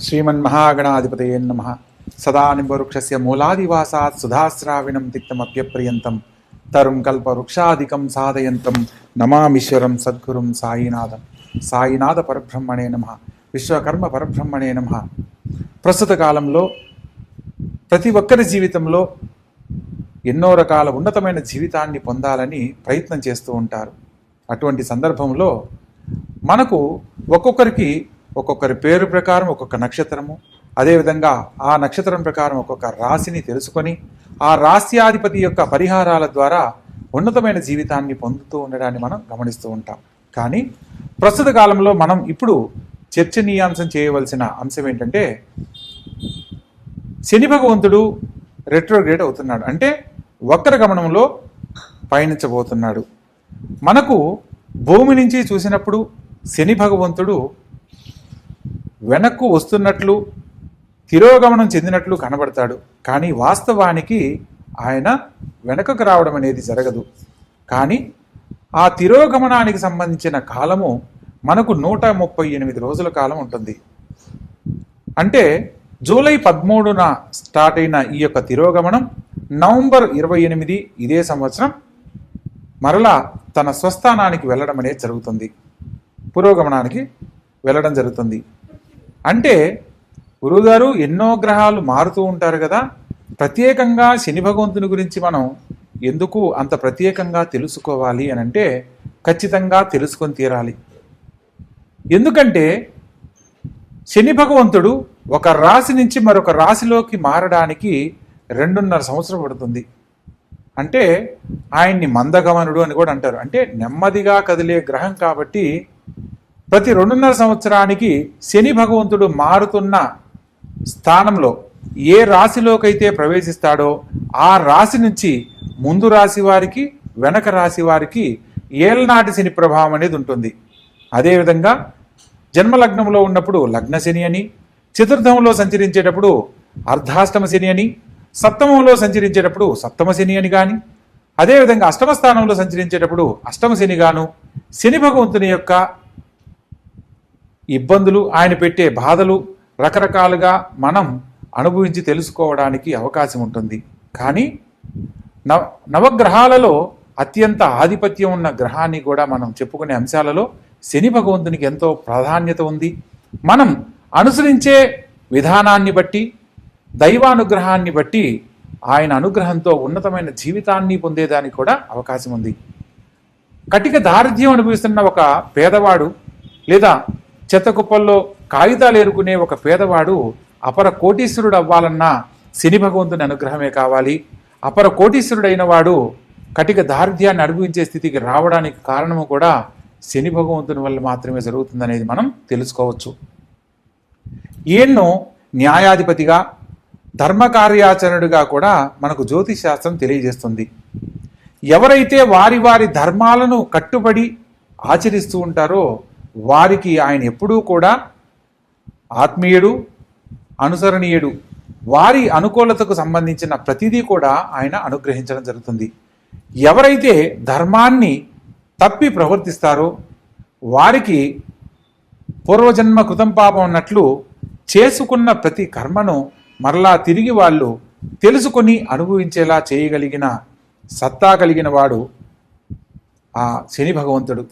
శ్రీమన్మహాగణాధిపతయే నమః. సదానింబవృక్షస్య మూలాదివాసాత్ సుధాస్రావిణం తిక్తమప్యప్రియంతం తరుం కల్పవృక్షాదికం సాధయంతం నమామీశ్వరం సద్గురుం సాయినాథం. సాయినాథ పరబ్రహ్మణే నమః. విశ్వకర్మ పరబ్రహ్మణే నమః. ప్రస్తుత కాలంలో ప్రతి ఒక్కరి జీవితంలో ఎన్నో రకాల ఉన్నతమైన జీవితాన్ని పొందాలని ప్రయత్నం చేస్తూ ఉంటారు. అటువంటి సందర్భంలో మనకు ఒక్కొక్కరి పేరు ప్రకారం ఒక్కొక్క నక్షత్రము, అదేవిధంగా ఆ నక్షత్రం ప్రకారం ఒక్కొక్క రాశిని తెలుసుకొని ఆ రాశ్యాధిపతి యొక్క పరిహారాల ద్వారా ఉన్నతమైన జీవితాన్ని పొందుతూ ఉండడాన్ని మనం గమనిస్తూ ఉంటాం. కానీ ప్రస్తుత కాలంలో మనం ఇప్పుడు చర్చనీయాంశం చేయవలసిన అంశం ఏంటంటే, శని భగవంతుడు రెట్రోగ్రేడ్ అవుతున్నాడు, అంటే వక్ర గమనంలో పయనించబోతున్నాడు. మనకు భూమి నుంచి చూసినప్పుడు శని భగవంతుడు వెనక్కు వస్తున్నట్లు తిరోగమనం చెందినట్లు కనబడతాడు. కానీ వాస్తవానికి ఆయన వెనకకు రావడం అనేది జరగదు. కానీ ఆ తిరోగమనానికి సంబంధించిన కాలము మనకు 138 రోజుల కాలం ఉంటుంది. అంటే జూలై 13న స్టార్ట్ అయిన ఈ యొక్క తిరోగమనం నవంబర్ 28 ఇదే సంవత్సరం మరలా తన స్వస్థానానికి వెళ్ళడం అనేది జరుగుతుంది, పురోగమనానికి వెళ్ళడం జరుగుతుంది. అంటే గురువుగారు ఎన్నో గ్రహాలు మారుతూ ఉంటారు కదా, ప్రత్యేకంగా శని భగవంతుని గురించి మనం ఎందుకు అంత ప్రత్యేకంగా తెలుసుకోవాలి అని అంటే, ఖచ్చితంగా తెలుసుకొని తీరాలి. ఎందుకంటే శని భగవంతుడు ఒక రాశి నుంచి మరొక రాశిలోకి మారడానికి 2.5 సంవత్సరం పడుతుంది. అంటే ఆయన్ని మందగమనుడు అని కూడా అంటారు. అంటే నెమ్మదిగా కదిలే గ్రహం కాబట్టి ప్రతి 2.5 సంవత్సరానికి శని భగవంతుడు మారుతున్న స్థానంలో ఏ రాశిలోకైతే ప్రవేశిస్తాడో ఆ రాశి నుంచి ముందు రాశి వారికి, వెనక రాశి వారికి ఏళ్ళనాటి శని ప్రభావం అనేది ఉంటుంది. అదేవిధంగా జన్మలగ్నంలో ఉన్నప్పుడు లగ్న శని అని, చతుర్థంలో సంచరించేటప్పుడు అర్ధాష్టమ శని అని, సప్తమంలో సంచరించేటప్పుడు సప్తమ శని అని కానీ, అదేవిధంగా అష్టమ స్థానంలో సంచరించేటప్పుడు అష్టమ శని గాను, శని భగవంతుని యొక్క ఇబ్బందులు, ఆయన పెట్టే బాధలు రకరకాలుగా మనం అనుభవించి తెలుసుకోవడానికి అవకాశం ఉంటుంది. కానీ నవగ్రహాలలో అత్యంత ఆధిపత్యం ఉన్న గ్రహాన్ని కూడా మనం చెప్పుకునే అంశాలలో శని భగవంతునికి ఎంతో ప్రాధాన్యత ఉంది. మనం అనుసరించే విధానాన్ని బట్టి, దైవానుగ్రహాన్ని బట్టి ఆయన అనుగ్రహంతో ఉన్నతమైన జీవితాన్ని పొందేదానికి కూడా అవకాశం ఉంది. కటిక దారిద్ర్యం అనుభవిస్తున్న ఒక పేదవాడు, లేదా చెత్త కుప్పల్లో కాగితాలు ఏరుకునే ఒక పేదవాడు అపర కోటీశ్వరుడు అవ్వాలన్నా శని భగవంతుని అనుగ్రహమే కావాలి. అపర కోటీశ్వరుడైన వాడు కటిక దారిద్ర్యాన్ని అనుభవించే స్థితికి రావడానికి కారణము కూడా శని భగవంతుని వల్ల మాత్రమే జరుగుతుందనేది మనం తెలుసుకోవచ్చు. ఈయన్ను న్యాయాధిపతిగా, ధర్మ కార్యాచరణుడిగా కూడా మనకు జ్యోతిష్ శాస్త్రం తెలియజేస్తుంది. ఎవరైతే వారి వారి ధర్మాలను కట్టుబడి ఆచరిస్తూ ఉంటారో వారికి ఆయన ఎప్పుడూ కూడా ఆత్మీయుడు, అనుసరణీయుడు. వారి అనుకూలతకు సంబంధించిన ప్రతిదీ కూడా ఆయన అనుగ్రహించడం జరుగుతుంది. ఎవరైతే ధర్మాన్ని తప్పి ప్రవర్తిస్తారో వారికి పూర్వజన్మ కృతం పాపం అన్నట్లు చేసుకున్న ప్రతి కర్మను మరలా తిరిగి వాళ్ళు తెలుసుకొని అనుభవించేలా చేయగలిగిన సత్తా కలిగిన వాడు ఆ శని భగవంతుడు.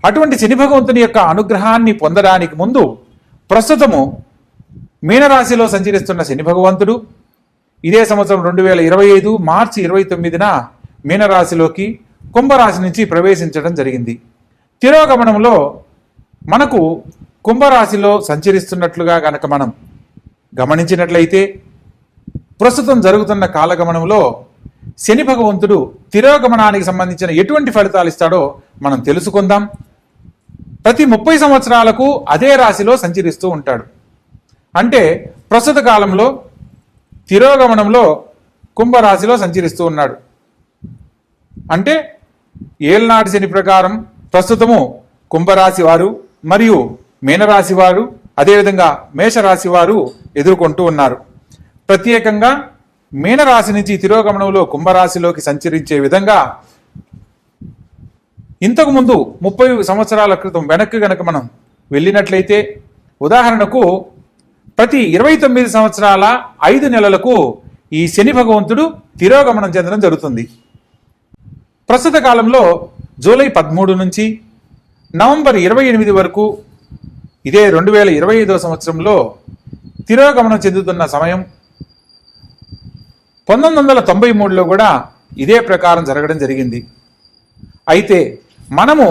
అటువంటి శని భగవంతుని యొక్క అనుగ్రహాన్ని పొందడానికి ముందు ప్రస్తుతము మీనరాశిలో సంచరిస్తున్న శని భగవంతుడు ఇదే సంవత్సరం 2025 మార్చి 29న మీనరాశిలోకి కుంభరాశి నుంచి ప్రవేశించడం జరిగింది. తిరోగమనంలో మనకు కుంభరాశిలో సంచరిస్తున్నట్లుగా గనక మనం గమనించినట్లయితే, ప్రస్తుతం జరుగుతున్న కాలగమనంలో శని భగవంతుడు తిరోగమనానికి సంబంధించిన ఎటువంటి ఫలితాలు ఇస్తాడో మనం తెలుసుకుందాం. ప్రతి 30 సంవత్సరాలకు అదే రాశిలో సంచరిస్తూ ఉంటాడు. అంటే ప్రస్తుత కాలంలో తిరోగమనంలో కుంభరాశిలో సంచరిస్తూ ఉన్నాడు. అంటే ఏళ్ళనాటి శని ప్రకారం ప్రస్తుతము కుంభరాశి వారు మరియు మీనరాశి వారు, అదేవిధంగా మేషరాశి వారు ఎదుర్కొంటూ ఉన్నారు. ప్రత్యేకంగా మీనరాశి నుంచి తిరోగమనంలో కుంభరాశిలోకి సంచరించే విధంగా ఇంతకుముందు 30 సంవత్సరాల క్రితం వెనక్కి గనక మనం వెళ్ళినట్లయితే, ఉదాహరణకు ప్రతి 29 సంవత్సరాల 5 నెలలకు ఈ శని భగవంతుడు తిరోగమనం చెందడం జరుగుతుంది. ప్రస్తుత కాలంలో జూలై 13 నుంచి నవంబర్ 28 వరకు ఇదే 2025వ సంవత్సరంలో తిరోగమనం చెందుతున్న సమయం. 1993లో కూడా ఇదే ప్రకారం జరగడం జరిగింది. అయితే మనము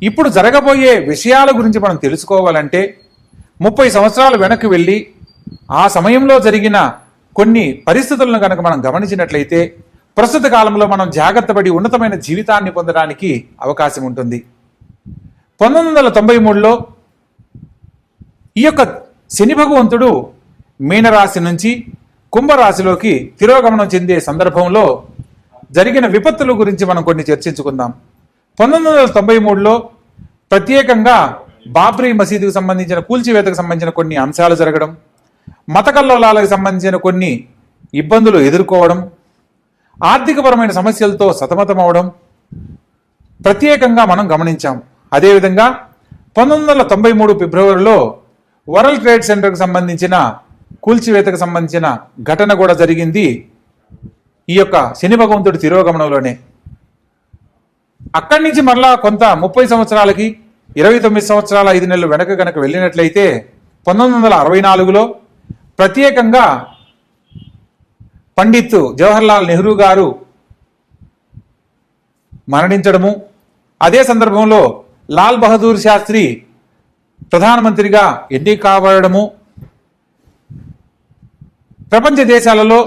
ఇప్పుడు జరగబోయే విషయాల గురించి మనం తెలుసుకోవాలంటే 30 సంవత్సరాలు వెనక్కి వెళ్ళి ఆ సమయంలో జరిగిన కొన్ని పరిస్థితులను కనుక మనం గమనించినట్లయితే ప్రస్తుత కాలంలో మనం జాగ్రత్త పడి ఉన్నతమైన జీవితాన్ని పొందడానికి అవకాశం ఉంటుంది. 1993లో ఈ యొక్క శని భగవంతుడు మీనరాశి నుంచి కుంభరాశిలోకి తిరోగమనం చెందే సందర్భంలో జరిగిన విపత్తుల గురించి మనం కొన్ని చర్చించుకుందాం. 1993లో ప్రత్యేకంగా బాబ్రీ మసీదుకు సంబంధించిన కూల్చివేతకు సంబంధించిన కొన్ని అంశాలు జరగడం, మత కల్లోలాలకు సంబంధించిన కొన్ని ఇబ్బందులు ఎదుర్కోవడం, ఆర్థికపరమైన సమస్యలతో సతమతమవడం ప్రత్యేకంగా మనం గమనించాం. అదేవిధంగా 1993 ఫిబ్రవరిలో వరల్డ్ ట్రేడ్ సెంటర్కి సంబంధించిన కూల్చివేతకు సంబంధించిన ఘటన కూడా జరిగింది ఈ యొక్క శని భగవంతుడి తిరోగమనంలోనే. అక్కడి నుంచి మరలా కొంత 30 సంవత్సరాలకి 29 సంవత్సరాల 5 నెలలు వెనక కనుక వెళ్ళినట్లయితే 1964లో ప్రత్యేకంగా పండిత్ జవహర్లాల్ నెహ్రూ గారు మరణించడము, అదే సందర్భంలో లాల్ బహదూర్ శాస్త్రి ప్రధానమంత్రిగా ఎన్నిక కావడము, ప్రపంచ దేశాలలో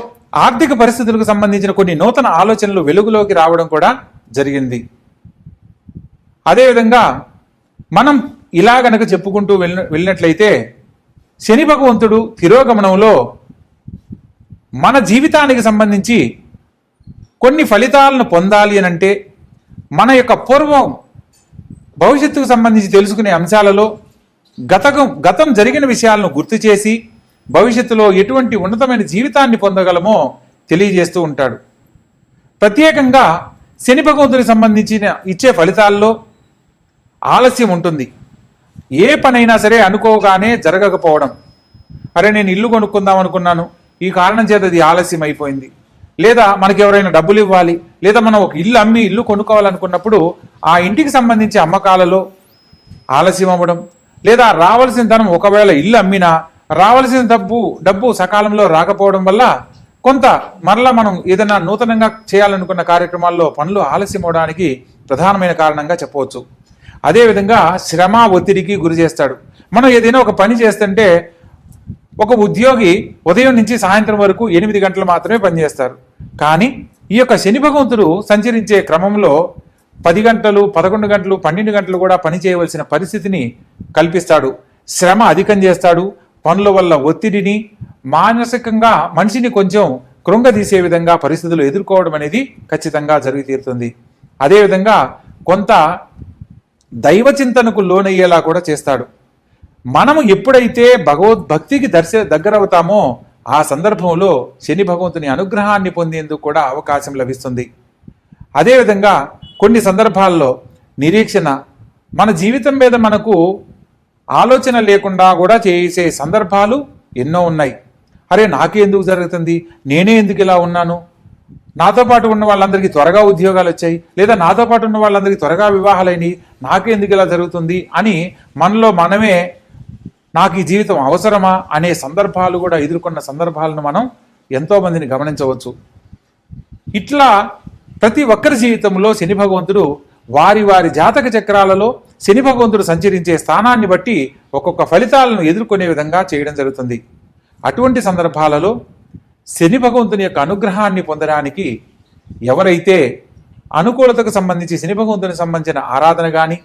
ఆర్థిక పరిస్థితులకు సంబంధించిన కొన్ని నూతన ఆలోచనలు వెలుగులోకి రావడం కూడా జరిగింది. అదేవిధంగా మనం ఇలా గనక చెప్పుకుంటూ వెళ్ళినట్లయితే శని భగవంతుడు తిరోగమనంలో మన జీవితానికి సంబంధించి కొన్ని ఫలితాలను పొందాలి అని అంటే మన యొక్క పూర్వం భవిష్యత్తుకు సంబంధించి తెలుసుకునే అంశాలలో గతం జరిగిన విషయాలను గుర్తు చేసి భవిష్యత్తులో ఎటువంటి ఉన్నతమైన జీవితాన్ని పొందగలమో తెలియజేస్తూ ఉంటాడు. ప్రత్యేకంగా శని భగవంతునికి సంబంధించిన ఇచ్చే ఫలితాల్లో ఆలస్యం ఉంటుంది. ఏ పనైనా సరే అనుకోగానే జరగకపోవడం, అరే నేను ఇల్లు కొనుక్కుందాం అనుకున్నాను, ఈ కారణం చేత అది ఆలస్యం అయిపోయింది, లేదా మనకి ఎవరైనా డబ్బులు ఇవ్వాలి, లేదా మనం ఒక ఇల్లు అమ్మి ఇల్లు కొనుక్కోవాలనుకున్నప్పుడు ఆ ఇంటికి సంబంధించి అమ్మకాలలో ఆలస్యం అవ్వడం, లేదా రావాల్సిన ధనం ఒకవేళ ఇల్లు అమ్మినా రావాల్సిన డబ్బు సకాలంలో రాకపోవడం వల్ల కొంత మరలా మనం ఏదైనా నూతనంగా చేయాలనుకున్న కార్యక్రమాల్లో పనులు ఆలస్యం అవడానికి ప్రధానమైన కారణంగా చెప్పవచ్చు. అదేవిధంగా శ్రమ ఒత్తిడికి గురి చేస్తాడు. మనం ఏదైనా ఒక పని చేస్తుంటే ఒక ఉద్యోగి ఉదయం నుంచి సాయంత్రం వరకు 8 గంటలు మాత్రమే పనిచేస్తారు. కానీ ఈ యొక్క శని భగవంతుడు సంచరించే క్రమంలో 10 గంటలు, 11 గంటలు, 12 గంటలు కూడా పని చేయవలసిన పరిస్థితిని కల్పిస్తాడు. శ్రమ అధికం చేస్తాడు. పనుల వల్ల ఒత్తిడిని, మానసికంగా మనిషిని కొంచెం కృంగదీసే విధంగా పరిస్థితులు ఎదుర్కోవడం అనేది ఖచ్చితంగా జరిగి తీరుతుంది. అదేవిధంగా కొంత దైవ చింతనకు లోనయ్యేలా కూడా చేస్తాడు. మనము ఎప్పుడైతే భగవద్భక్తికి దగ్గరవుతామో ఆ సందర్భంలో శని భగవంతుని అనుగ్రహాన్ని పొందేందుకు కూడా అవకాశం లభిస్తుంది. అదేవిధంగా కొన్ని సందర్భాల్లో నిరీక్షణ, మన జీవితం మీద మనకు ఆలోచన లేకుండా కూడా చేసే సందర్భాలు ఎన్నో ఉన్నాయి. అరే నాకే ఎందుకు జరుగుతుంది, నేనే ఎందుకు ఇలా ఉన్నాను, నాతో పాటు ఉన్న వాళ్ళందరికీ త్వరగా ఉద్యోగాలు వచ్చాయి, లేదా నాతో పాటు ఉన్న వాళ్ళందరికీ త్వరగా వివాహాలైనవి, నాకే ఎందుకు ఇలా జరుగుతుంది అని మనలో మనమే నాకు ఈ జీవితం అవసరమా అనే సందర్భాలు కూడా ఎదుర్కొన్న సందర్భాలను మనం ఎంతోమందిని గమనించవచ్చు. ఇట్లా ప్రతి ఒక్కరి జీవితంలో శని భగవంతుడు వారి వారి జాతక చక్రాలలో శని భగవంతుడు సంచరించే స్థానాన్ని బట్టి ఒక్కొక్క ఫలితాలను ఎదుర్కొనే విధంగా చేయడం జరుగుతుంది. అటువంటి సందర్భాలలో శని భగవంతుని యొక్క అనుగ్రహాన్ని పొందడానికి ఎవరైతే అనుకూలతకు సంబంధించి శని భగవంతునికి సంబంధించిన ఆరాధన కానీ,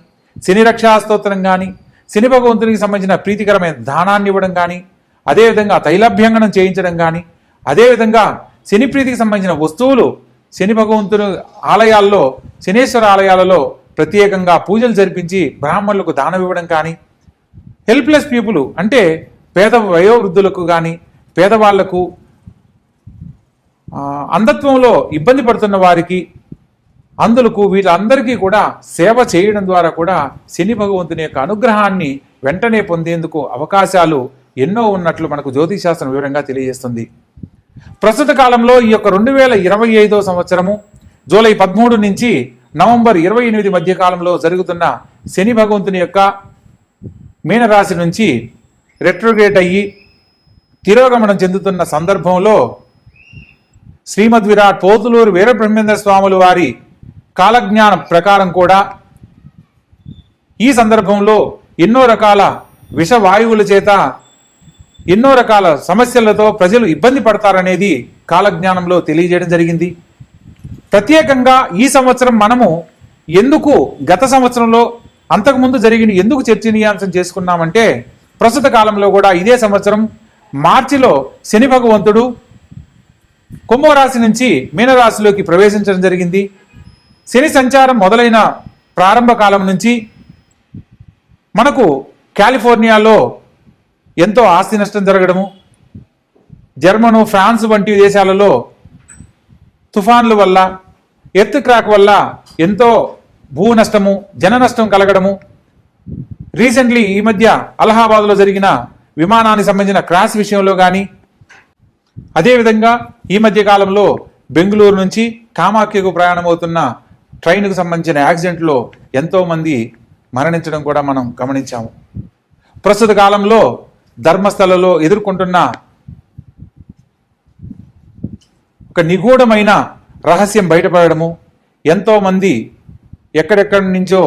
శని రక్షా స్తోత్రం కానీ, శని భగవంతునికి సంబంధించిన ప్రీతికరమైన దానాన్ని ఇవ్వడం కానీ, అదేవిధంగా తైలాభ్యంగనం చేయించడం కానీ, అదేవిధంగా శని ప్రీతికి సంబంధించిన వస్తువులు శని భగవంతుని ఆలయాల్లో, శనేశ్వర ఆలయాలలో ప్రత్యేకంగా పూజలు జరిపించి బ్రాహ్మణులకు దానం ఇవ్వడం కానీ, హెల్ప్లెస్ పీపుల్ అంటే పేద వయోవృద్ధులకు కానీ, పేదవాళ్లకు, అంధత్వంలో ఇబ్బంది పడుతున్న వారికి, అందులకు వీళ్ళందరికీ కూడా సేవ చేయడం ద్వారా కూడా శని భగవంతుని యొక్క అనుగ్రహాన్ని వెంటనే పొందేందుకు అవకాశాలు ఎన్నో ఉన్నట్లు మనకు జ్యోతిశాస్త్రం వివరంగా తెలియజేస్తుంది. ప్రస్తుత కాలంలో ఈ యొక్క 2025 సంవత్సరము జూలై 13 నుంచి నవంబర్ 28 మధ్య కాలంలో జరుగుతున్న శని భగవంతుని యొక్క మీనరాశి నుంచి రెట్రోగ్రేట్ అయ్యి తిరోగమనం చెందుతున్న సందర్భంలో శ్రీమద్ విరాట్ పోతులూరు వీరబ్రహ్మేంద్ర స్వాములు వారి కాలజ్ఞానం ప్రకారం కూడా ఈ సందర్భంలో ఎన్నో రకాల విషవాయువుల చేత ఎన్నో రకాల సమస్యలతో ప్రజలు ఇబ్బంది పడతారనేది కాలజ్ఞానంలో తెలియజేయడం జరిగింది. ప్రత్యేకంగా ఈ సంవత్సరం మనము ఎందుకు గత సంవత్సరంలో అంతకుముందు జరిగిన ఎందుకు చర్చనీయాంశం చేసుకున్నామంటే, ప్రస్తుత కాలంలో కూడా ఇదే సంవత్సరం మార్చిలో శని భగవంతుడు కుంభరాశి నుంచి మీనరాశిలోకి ప్రవేశించడం జరిగింది. శని సంచారం మొదలైన ప్రారంభ కాలం నుంచి మనకు కాలిఫోర్నియాలో ఎంతో ఆస్తి నష్టం జరగడము, జర్మను, ఫ్రాన్స్ వంటి దేశాలలో తుఫాన్ల వల్ల, ఎర్త్ క్రాక్ వల్ల ఎంతో భూ నష్టము, జన నష్టం కలగడము, రీసెంట్లీ ఈ మధ్య అలహాబాద్లో జరిగిన విమానానికి సంబంధించిన క్రాష్ విషయంలో కానీ, అదేవిధంగా ఈ మధ్య కాలంలో బెంగళూరు నుంచి కామాఖ్యకు ప్రయాణమవుతున్న ట్రైన్కు సంబంధించిన యాక్సిడెంట్లో ఎంతోమంది మరణించడం కూడా మనం గమనించాము. ప్రస్తుత కాలంలో ధర్మస్థలలో ఎదుర్కొంటున్న ఒక నిగూఢమైన రహస్యం బయటపడము, ఎంతోమంది ఎక్కడెక్కడి నుంచో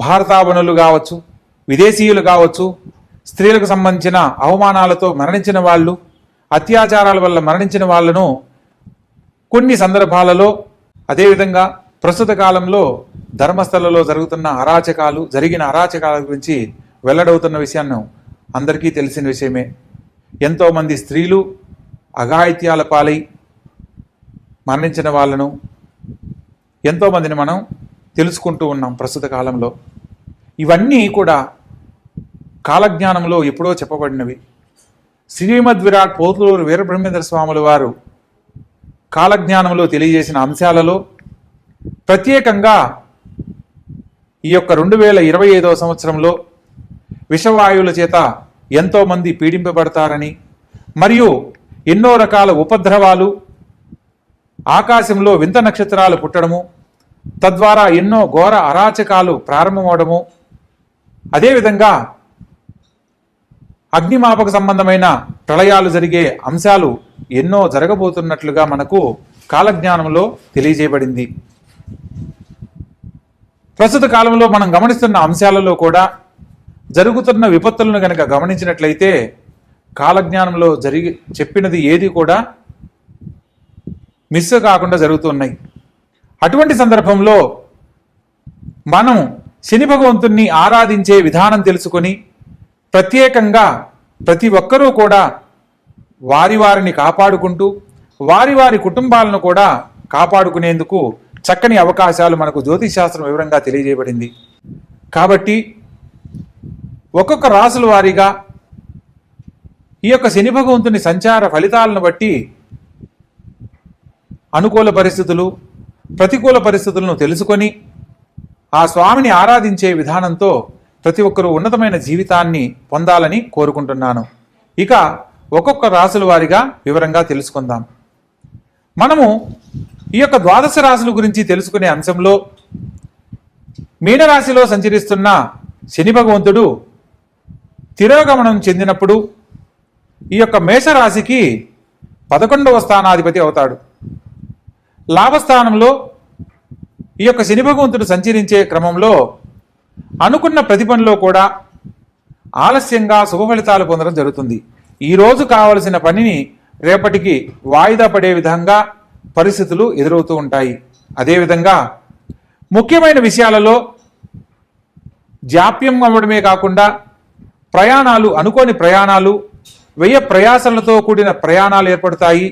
భారతావనులు కావచ్చు, విదేశీయులు కావచ్చు, స్త్రీలకు సంబంధించిన అవమానాలతో మరణించిన వాళ్ళు, అత్యాచారాల వల్ల మరణించిన వాళ్ళను కొన్ని సందర్భాలలో, అదేవిధంగా ప్రస్తుత కాలంలో ధర్మస్థలలో జరిగిన అరాచకాల గురించి వెల్లడవుతున్న విషయాన్ని అందరికీ తెలిసిన విషయమే. ఎంతోమంది స్త్రీలు అఘాయిత్యాల పాలై మరణించిన వాళ్ళను ఎంతోమందిని మనం తెలుసుకుంటూ ఉన్నాం ప్రస్తుత కాలంలో. ఇవన్నీ కూడా కాలజ్ఞానంలో ఎప్పుడో చెప్పబడినవి. శ్రీమద్ విరాట్ పోతులూరు వీరబ్రహ్మేంద్ర స్వాముల వారు కాలజ్ఞానంలో తెలియజేసిన అంశాలలో ప్రత్యేకంగా ఈ యొక్క 2025 సంవత్సరంలో విషవాయువుల చేత ఎంతోమంది పీడింపబడతారని, మరియు ఎన్నో రకాల ఉపద్రవాలు, ఆకాశంలో వింత నక్షత్రాలు పుట్టడము, తద్వారా ఎన్నో ఘోర అరాచకాలు ప్రారంభమవడము, అదేవిధంగా అగ్నిమాపక సంబంధమైన ప్రళయాలు జరిగే అంశాలు ఎన్నో జరగబోతున్నట్లుగా మనకు కాలజ్ఞానంలో తెలియజేయబడింది. ప్రస్తుత కాలంలో మనం గమనిస్తున్న అంశాలలో కూడా జరుగుతున్న విపత్తులను కనుక గమనించినట్లయితే కాలజ్ఞానంలో చెప్పినది ఏది కూడా మిస్ కాకుండా జరుగుతున్నాయి. అటువంటి సందర్భంలో మనం శని భగవంతుణ్ణి ఆరాధించే విధానం తెలుసుకొని ప్రత్యేకంగా ప్రతి ఒక్కరూ కూడా వారిని కాపాడుకుంటూ వారి కుటుంబాలను కూడా కాపాడుకునేందుకు చక్కని అవకాశాలు మనకు జ్యోతిష్ శాస్త్రం వివరంగా తెలియజేయబడింది. కాబట్టి ఒక్కొక్క రాసుల వారీగా ఈ యొక్క శని భగవంతుని సంచార ఫలితాలను బట్టి అనుకూల పరిస్థితులు, ప్రతికూల పరిస్థితులను తెలుసుకొని ఆ స్వామిని ఆరాధించే విధానంతో ప్రతి ఒక్కరూ ఉన్నతమైన జీవితాన్ని పొందాలని కోరుకుంటున్నాను. ఇక ఒక్కొక్క రాసుల వారీగా వివరంగా తెలుసుకుందాం. మనము ఈ యొక్క ద్వాదశ రాశుల గురించి తెలుసుకునే అంశంలో మీనరాశిలో సంచరిస్తున్న శని భగవంతుడు తిరోగమనం చెందినప్పుడు ఈ యొక్క మేషరాశికి 11వ స్థానాధిపతి అవుతాడు. లాభస్థానంలో ఈ యొక్క శని భగవంతుడు సంచరించే క్రమంలో అనుకున్న ప్రతి పనిలో కూడా ఆలస్యంగా శుభ ఫలితాలు పొందడం జరుగుతుంది. ఈరోజు కావలసిన పనిని రేపటికి వాయిదా పడే విధంగా పరిస్థితులు ఎదురవుతూ ఉంటాయి. అదేవిధంగా ముఖ్యమైన విషయాలలో జాప్యం అవ్వడమే కాకుండా అనుకోని ప్రయాణాలు, వ్యయ ప్రయాసలతో కూడిన ప్రయాణాలు ఏర్పడతాయి.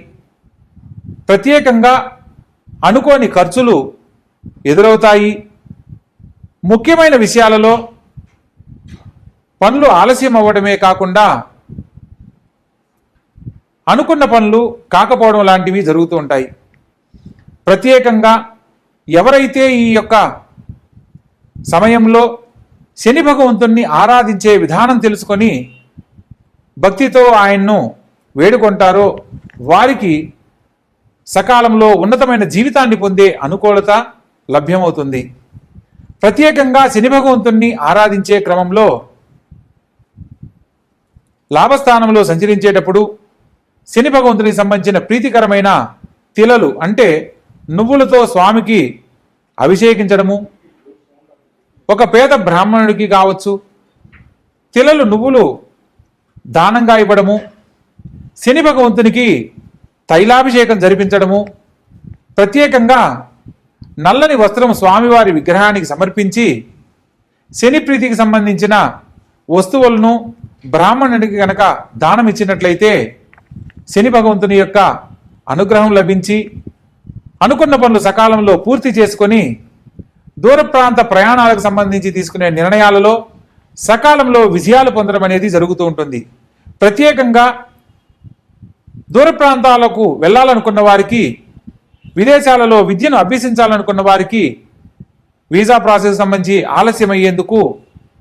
ప్రత్యేకంగా అనుకోని ఖర్చులు ఎదురవుతాయి. ముఖ్యమైన విషయాలలో పనులు ఆలస్యం అవ్వడమే కాకుండా అనుకున్న పనులు కాకపోవడం లాంటివి జరుగుతూ ఉంటాయి. ప్రత్యేకంగా ఎవరైతే ఈ యొక్క సమయంలో శని భగవంతుణ్ణి ఆరాధించే విధానం తెలుసుకొని భక్తితో ఆయన్ను వేడుకుంటారో వారికి సకాలంలో ఉన్నతమైన జీవితాన్ని పొందే అనుకూలత లభ్యమవుతుంది. ప్రత్యేకంగా శని భగవంతుణ్ణి ఆరాధించే క్రమంలో లాభస్థానంలో సంచరించేటప్పుడు శని భగవంతునికి సంబంధించిన ప్రీతికరమైన తిలలు అంటే నువ్వులతో స్వామికి అభిషేకించడము, ఒక పేద బ్రాహ్మణుడికి కావచ్చు తిలలు నువ్వులు దానంగా ఇవ్వడము, శని భగవంతునికి తైలాభిషేకం జరిపించడము, ప్రత్యేకంగా నల్లని వస్త్రం స్వామివారి విగ్రహానికి సమర్పించి శని ప్రీతికి సంబంధించిన వస్తువులను బ్రాహ్మణుడికి కనుక దానం ఇచ్చినట్లయితే శని భగవంతుని యొక్క అనుగ్రహం లభించి అనుకున్న పనులు సకాలంలో పూర్తి చేసుకొని దూర ప్రాంత ప్రయాణాలకు సంబంధించి తీసుకునే నిర్ణయాలలో సకాలంలో విజయాలు పొందడం అనేది జరుగుతూ ఉంటుంది. ప్రత్యేకంగా దూర ప్రాంతాలకు వెళ్ళాలనుకున్న వారికి, విదేశాలలో విద్యను అభ్యసించాలనుకున్న వారికి వీసా ప్రాసెస్ సంబంధించి ఆలస్యం అయ్యేందుకు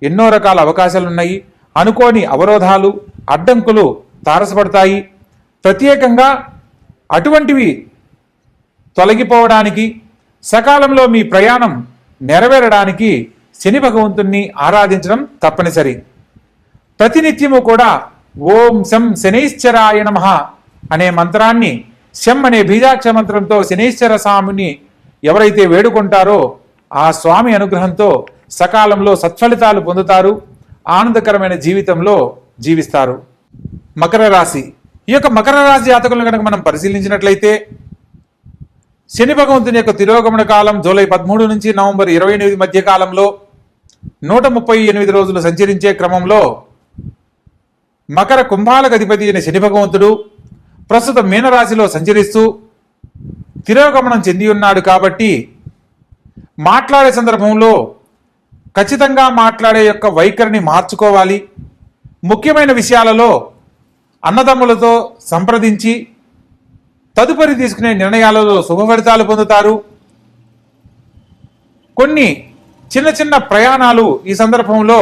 ఎన్నో రకాల అవకాశాలు ఉన్నాయి. అనుకోని అవరోధాలు, అడ్డంకులు తారసపడతాయి. ప్రత్యేకంగా అటువంటివి తొలగిపోవడానికి, సకాలంలో మీ ప్రయాణం నెరవేరడానికి శని భగవంతుణ్ణి ఆరాధించడం తప్పనిసరి. ప్రతినిత్యము కూడా ఓం శం శనైశ్చరాయ నమః అనే మంత్రాన్ని, శం అనే బీజాక్షర మంత్రంతో శనైశ్చర స్వామిని ఎవరైతే వేడుకుంటారో ఆ స్వామి అనుగ్రహంతో సకాలంలో సత్ఫలితాలు పొందుతారు, ఆనందకరమైన జీవితంలో జీవిస్తారు. మకర రాశి. ఈ యొక్క మకర రాశి జాతకులను కనుక మనం పరిశీలించినట్లయితే శని భగవంతుని యొక్క తిరోగమన కాలం జూలై 13 నుంచి నవంబర్ 28 మధ్య కాలంలో 138 రోజులు సంచరించే క్రమంలో మకర కుంభాలకు అధిపతి అయిన శని భగవంతుడు ప్రస్తుతం మీనరాశిలో సంచరిస్తూ తిరోగమనం చెంది ఉన్నాడు. కాబట్టి మాట్లాడే సందర్భంలో ఖచ్చితంగా మాట్లాడే యొక్క వైఖరిని మార్చుకోవాలి. ముఖ్యమైన విషయాలలో అన్నదమ్ములతో సంప్రదించి తదుపరి తీసుకునే నిర్ణయాలలో శుభ ఫలితాలు పొందుతారు. కొన్ని చిన్న చిన్న ప్రయాణాలు ఈ సందర్భంలో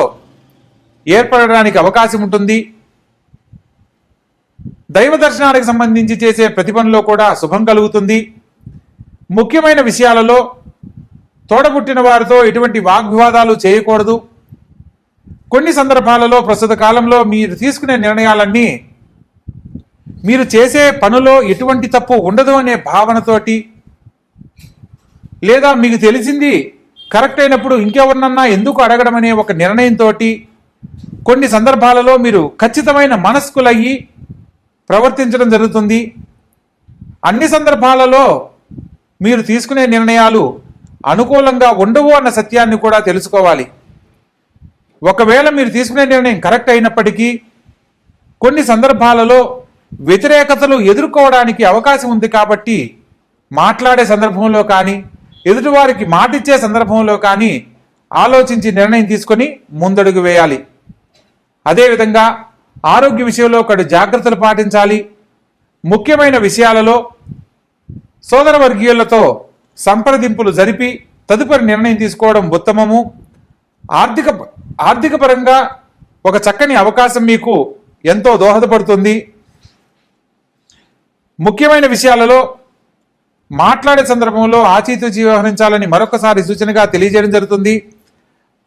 ఏర్పడడానికి అవకాశం ఉంటుంది. దైవ దర్శనానికి సంబంధించి చేసే ప్రతి పనిలో కూడా శుభం కలుగుతుంది. ముఖ్యమైన విషయాలలో తోడబుట్టిన వారితో ఎటువంటి వాగ్వివాదాలు చేయకూడదు. కొన్ని సందర్భాలలో ప్రస్తుత కాలంలో మీరు తీసుకునే నిర్ణయాలన్నీ మీరు చేసే పనులో ఎటువంటి తప్పు ఉండదు అనే భావనతోటి, లేదా మీకు తెలిసింది కరెక్ట్ అయినప్పుడు ఇంకెవరినన్నా ఎందుకు అడగడం అనే ఒక నిర్ణయంతో కొన్ని సందర్భాలలో మీరు ఖచ్చితమైన మనస్కులయ్యి ప్రవర్తించడం జరుగుతుంది. అన్ని సందర్భాలలో మీరు తీసుకునే నిర్ణయాలు అనుకూలంగా ఉండవు అన్న సత్యాన్ని కూడా తెలుసుకోవాలి. ఒకవేళ మీరు తీసుకునే నిర్ణయం కరెక్ట్ అయినప్పటికీ కొన్ని సందర్భాలలో వ్యతిరేకతలు ఎదుర్కోవడానికి అవకాశం ఉంది. కాబట్టి మాట్లాడే సందర్భంలో కానీ, ఎదుటివారికి మాటిచ్చే సందర్భంలో కానీ ఆలోచించి నిర్ణయం తీసుకొని ముందడుగు వేయాలి. అదేవిధంగా ఆరోగ్య విషయంలో ఒకటి జాగ్రత్తలు పాటించాలి. ముఖ్యమైన విషయాలలో సోదర వర్గీయులతో సంప్రదింపులు జరిపి తదుపరి నిర్ణయం తీసుకోవడం ఉత్తమము. ఆర్థిక పరంగా ఒక చక్కని అవకాశం మీకు ఎంతో దోహదపడుతుంది. ముఖ్యమైన విషయాలలో మాట్లాడే సందర్భంలో ఆచితూచి వ్యవహరించాలని మరొకసారి సూచనగా తెలియజేయడం జరుగుతుంది.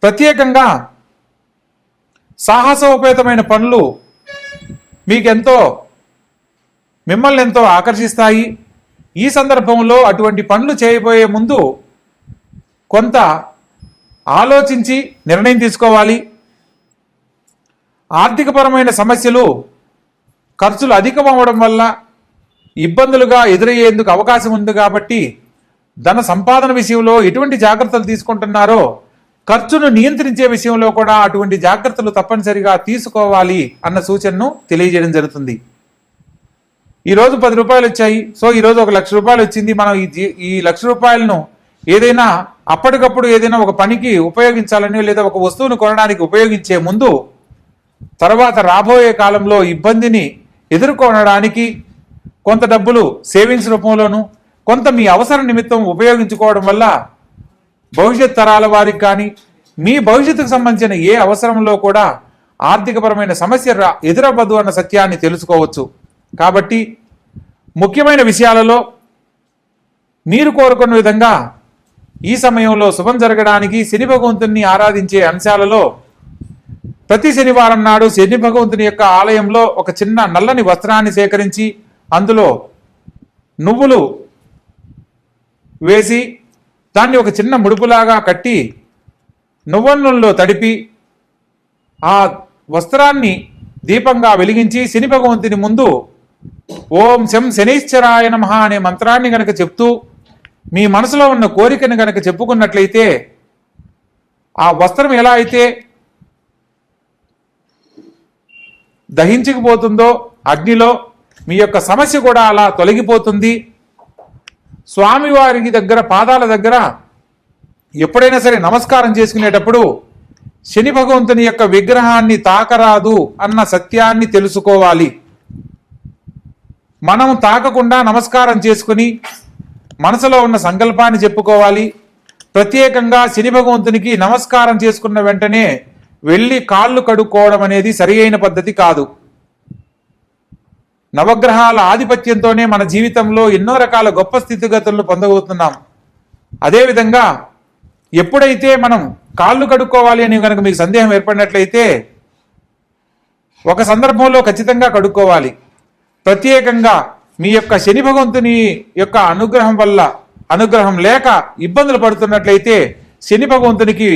ప్రత్యేకంగా సాహసోపేతమైన పనులు మిమ్మల్ని ఎంతో ఆకర్షిస్తాయి. ఈ సందర్భంలో అటువంటి పనులు చేయబోయే ముందు కొంత ఆలోచించి నిర్ణయం తీసుకోవాలి. ఆర్థికపరమైన సమస్యలు, ఖర్చులు అధికమవడం వల్ల ఇబ్బందులుగా ఎదురయ్యేందుకు అవకాశం ఉంది. కాబట్టి ధన సంపాదన విషయంలో ఎటువంటి జాగ్రత్తలు తీసుకుంటున్నారో ఖర్చును నియంత్రించే విషయంలో కూడా అటువంటి జాగ్రత్తలు తప్పనిసరిగా తీసుకోవాలి అన్న సూచనను తెలియజేయడం జరుగుతుంది. ఈరోజు 10 రూపాయలు వచ్చాయి, సో ఈరోజు 1 లక్ష రూపాయలు వచ్చింది. మనం ఈ 1 లక్ష రూపాయలను ఏదైనా అప్పటికప్పుడు ఏదైనా ఒక పనికి ఉపయోగించాలని, లేదా ఒక వస్తువును కొనడానికి ఉపయోగించే ముందు తర్వాత రాబోయే కాలంలో ఇబ్బందిని ఎదుర్కొనడానికి కొంత డబ్బులు సేవింగ్స్ రూపంలోను, కొంత మీ అవసరం నిమిత్తం ఉపయోగించుకోవడం వల్ల భవిష్యత్ తరాల వారికి కానీ, మీ భవిష్యత్తుకు సంబంధించిన ఏ అవసరంలో కూడా ఆర్థికపరమైన సమస్య ఎదురవ్వదు అన్న సత్యాన్ని తెలుసుకోవచ్చు. కాబట్టి ముఖ్యమైన విషయాలలో మీరు కోరుకున్న విధంగా ఈ సమయంలో శుభం జరగడానికి శని భగవంతుని ఆరాధించే అంశాలలో ప్రతి శనివారం నాడు శని భగవంతుని యొక్క ఆలయంలో ఒక చిన్న నల్లని వస్త్రాన్ని సేకరించి అందులో నువ్వులు వేసి దాన్ని ఒక చిన్న ముడుపులాగా కట్టి నువ్వుల నూనెలో తడిపి ఆ వస్త్రాన్ని దీపంగా వెలిగించి శని భగవంతుని ముందు ఓం శం శనైశ్చరాయ నమః అనే మంత్రాన్ని గనక చెప్తూ మీ మనసులో ఉన్న కోరికను గనక చెప్పుకున్నట్లయితే ఆ వస్త్రం ఎలా అయితే దహించుకుపోతుందో అగ్నిలో మీ యొక్క సమస్య కూడా అలా తొలగిపోతుంది. స్వామివారికి దగ్గర పాదాల దగ్గర ఎప్పుడైనా సరే నమస్కారం చేసుకునేటప్పుడు శని భగవంతుని యొక్క విగ్రహాన్ని తాకరాదు అన్న సత్యాన్ని తెలుసుకోవాలి. మనం తాకకుండా నమస్కారం చేసుకుని మనసులో ఉన్న సంకల్పాన్ని చెప్పుకోవాలి. ప్రత్యేకంగా శని భగవంతునికి నమస్కారం చేసుకున్న వెంటనే వెళ్ళి కాళ్ళు కడుక్కోవడం అనేది సరి అయిన పద్ధతి కాదు. నవగ్రహాల ఆధిపత్యంతోనే మన జీవితంలో ఎన్నో రకాల గొప్ప స్థితిగతులను పొందబోతున్నాం. అదేవిధంగా ఎప్పుడైతే మనం కాళ్ళు కడుక్కోవాలి అని కనుక మీకు సందేహం ఏర్పడినట్లయితే ఒక సందర్భంలో ఖచ్చితంగా కడుక్కోవాలి. ప్రత్యేకంగా మీ యొక్క శని భగవంతుని యొక్క అనుగ్రహం లేక ఇబ్బందులు పడుతున్నట్లయితే శని భగవంతునికి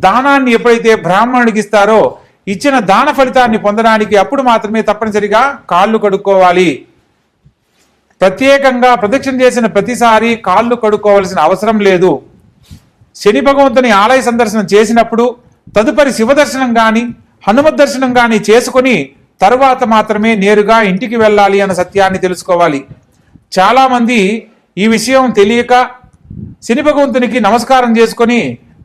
దానాన్ని ఎప్పుడైతే బ్రాహ్మణుడికి ఇస్తారో ఇచ్చిన దాన ఫలితాన్ని పొందడానికి అప్పుడు మాత్రమే తప్పనిసరిగా కాళ్ళు కడుక్కోవాలి. ప్రత్యేకంగా ప్రదక్షిణ చేసిన ప్రతిసారి కాళ్ళు కడుక్కోవాల్సిన అవసరం లేదు. శని భగవంతుని ఆలయ సందర్శనం చేసినప్పుడు తదుపరి శివ దర్శనం కానీ హనుమత్ దర్శనం కానీ చేసుకుని తరువాత మాత్రమే నేరుగా ఇంటికి వెళ్ళాలి అన్న సత్యాన్ని తెలుసుకోవాలి. చాలామంది ఈ విషయం తెలియక శని భగవంతునికి నమస్కారం చేసుకొని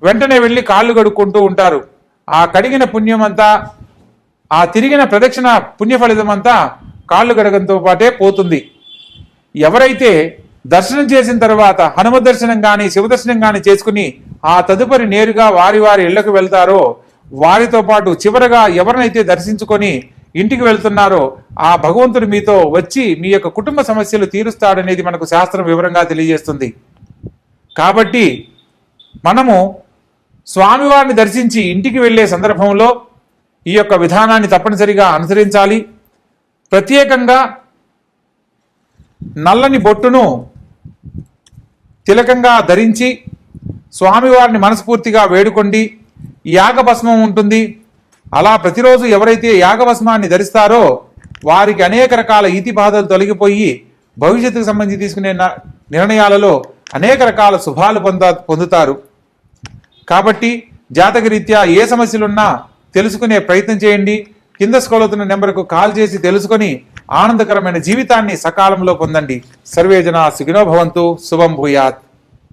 వెంటనే వెళ్ళి కాళ్ళు కడుక్కుంటూ ఉంటారు. ఆ కడిగిన పుణ్యమంతా ఆ తిరిగిన ప్రదక్షిణ పుణ్యఫలితం అంతా కాళ్ళు కడగంతో పాటే పోతుంది. ఎవరైతే దర్శనం చేసిన తర్వాత హనుమత్ దర్శనం కానీ శివ దర్శనం కానీ చేసుకుని ఆ తదుపరి నేరుగా వారి ఇళ్లకు వెళ్తారో వారితో పాటు చివరగా ఎవరినైతే దర్శించుకొని ఇంటికి వెళ్తున్నారో ఆ భగవంతుడు మీతో వచ్చి మీ యొక్క కుటుంబ సమస్యలు తీరుస్తాడనేది మనకు శాస్త్రం వివరంగా తెలియజేస్తుంది. కాబట్టి మనము స్వామివారిని దర్శించి ఇంటికి వెళ్ళే సందర్భంలో ఈ యొక్క విధానాన్ని తప్పనిసరిగా అనుసరించాలి. ప్రత్యేకంగా నల్లని బొట్టును తిలకంగా ధరించి స్వామివారిని మనస్ఫూర్తిగా వేడుకోండి. యాగభస్మం ఉంటుంది. అలా ప్రతిరోజు ఎవరైతే యాగభస్మాన్ని ధరిస్తారో వారికి అనేక రకాల ఈతి బాధలు తొలగిపోయి భవిష్యత్తుకు సంబంధించి తీసుకునే నిర్ణయాలలో అనేక రకాల శుభాలు పొందుతారు. కాబట్టి జాతకరీత్యా ఏ సమస్యలున్నా తెలుసుకునే ప్రయత్నం చేయండి. కింద స్క్రోల్ అవుతున్న నెంబర్కు కాల్ చేసి తెలుసుకొని ఆనందకరమైన జీవితాన్ని సకాలంలో పొందండి. సర్వే జనా సుఖినో భవంతు. శుభం భూయాత్.